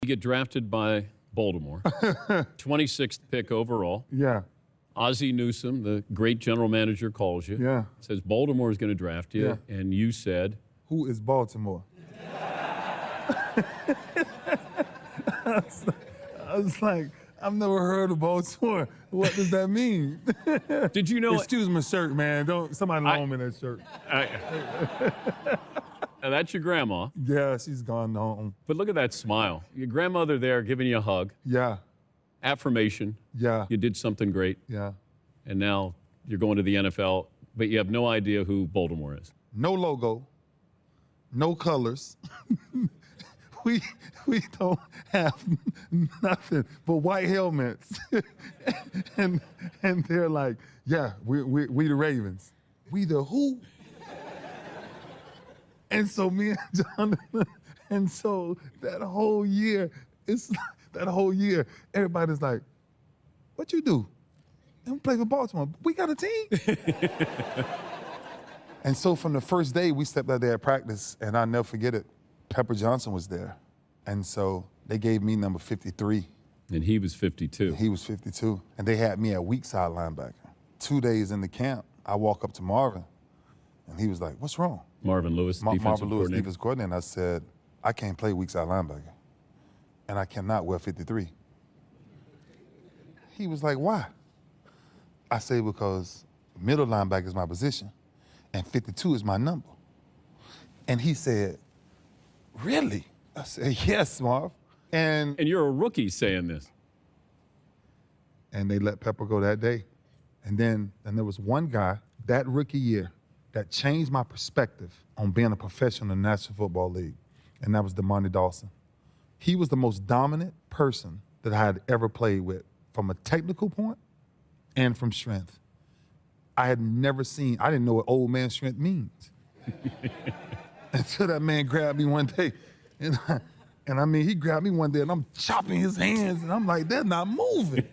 get drafted by Baltimore, 26th pick overall. Yeah. Ozzie Newsome, the great general manager, calls you. Yeah. Says Baltimore is going to draft you. Yeah. And you said, who is Baltimore? I was like, I've never heard of Baltimore. What does that mean? Did you know? Excuse my shirt, man. Don't somebody loan me that shirt. Now that's your grandma. Yeah, she's gone home. But look at that smile. Your grandmother there giving you a hug. Yeah. Affirmation. Yeah. You did something great. Yeah. And now you're going to the NFL, but you have no idea who Baltimore is. No logo. No colors. we don't have nothing but white helmets. and they're like, yeah, we the Ravens. We the who? And so me and Jonathan, and so that whole year, everybody's like, what you do? And play for Baltimore. We got a team. And so from the first day, we stepped out there at practice, and I'll never forget it. Pepper Johnson was there. And so they gave me number 53. And he was 52. He was 52. And they had me at weak side linebacker. 2 days in the camp, I walk up to Marvin, and he was like, what's wrong? Marvin Lewis, Marvin Lewis, defense coordinator. I said, I can't play weak side linebacker, and I cannot wear 53. He was like, why? I say, because middle linebacker is my position, and 52 is my number. And he said, really? I said, yes, Marv. And you're a rookie saying this. And they let Pepper go that day. And then there was one guy that rookie year that changed my perspective on being a professional in the National Football League, and that was DeMonte Dawson. He was the most dominant person that I had ever played with from a technical point and from strength. I didn't know what old man strength means. Until that man grabbed me one day, and I mean, he grabbed me one day, and I'm chopping his hands, and I'm like, they're not moving.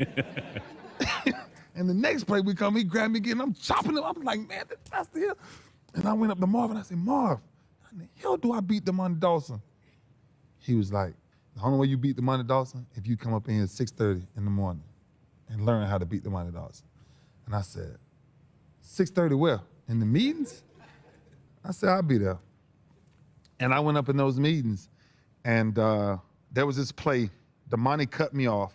And the next play we come, he grabbed me again, and I'm chopping him. I'm like, man, that's the hell. And I went up to Marv, and I said, Marv, how the hell do I beat DeMonte Dawson? He was like, the only way you beat DeMonte Dawson, if you come up in here at 6:30 in the morning and learn how to beat DeMonte Dawson. And I said, 6:30 where? In the meetings? I said, I'll be there. And I went up in those meetings, and there was this play. DeMonte cut me off,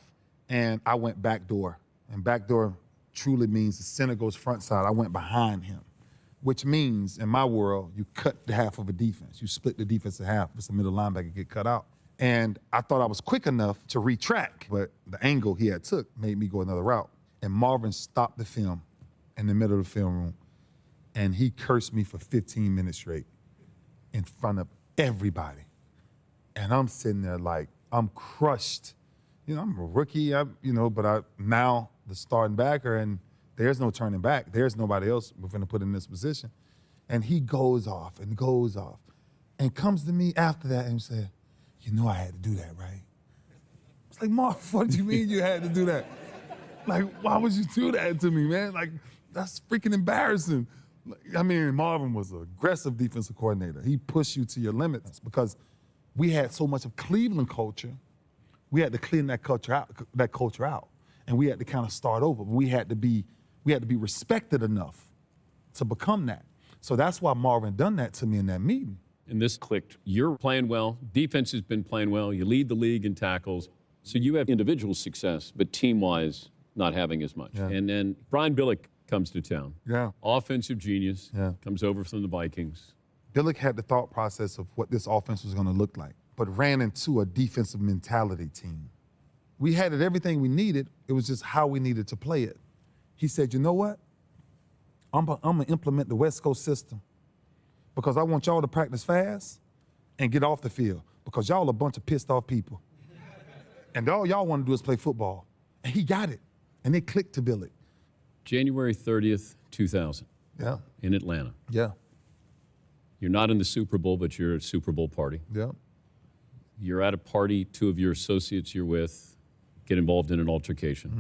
and I went back door. And back door truly means the center goes front side. I went behind him, which means, in my world, you cut the half of a defense. You split the defense in half. It's the middle linebacker get cut out. And I thought I was quick enough to retract, but the angle he had took made me go another route. And Marvin stopped the film in the middle of the film room, and he cursed me for 15 minutes straight in front of everybody. And I'm sitting there like, I'm crushed. You know, I'm a rookie, but now the starting backer, and there's no turning back. There's nobody else we're going to put in this position. And he goes off and comes to me after that and said, you know I had to do that, right? It's like, Marv, what do you mean you had to do that? Like, why would you do that to me, man? Like, that's freaking embarrassing. I mean, Marvin was an aggressive defensive coordinator. He pushed you to your limits because we had so much of Cleveland culture. We had to clean that culture out, and we had to kind of start over. We had to be respected enough to become that. So that's why Marvin done that to me in that meeting. And this clicked. You're playing well. Defense has been playing well. You lead the league in tackles. So you have individual success, but team-wise, not having as much. Yeah. And then Brian Billick comes to town. Yeah. Offensive genius. Yeah. Comes over from the Vikings. Billick had the thought process of what this offense was going to look like, but ran into a defensive mentality team. We had everything we needed. It was just how we needed to play it. He said, you know what? I'm going to implement the West Coast system because I want y'all to practice fast and get off the field because y'all a bunch of pissed off people. And all y'all want to do is play football. And he got it. And it clicked to Billick. January 30th, 2000. Yeah. In Atlanta. Yeah. You're not in the Super Bowl, but you're at a Super Bowl party. Yeah. You're at a party, two of your associates you're with get involved in an altercation.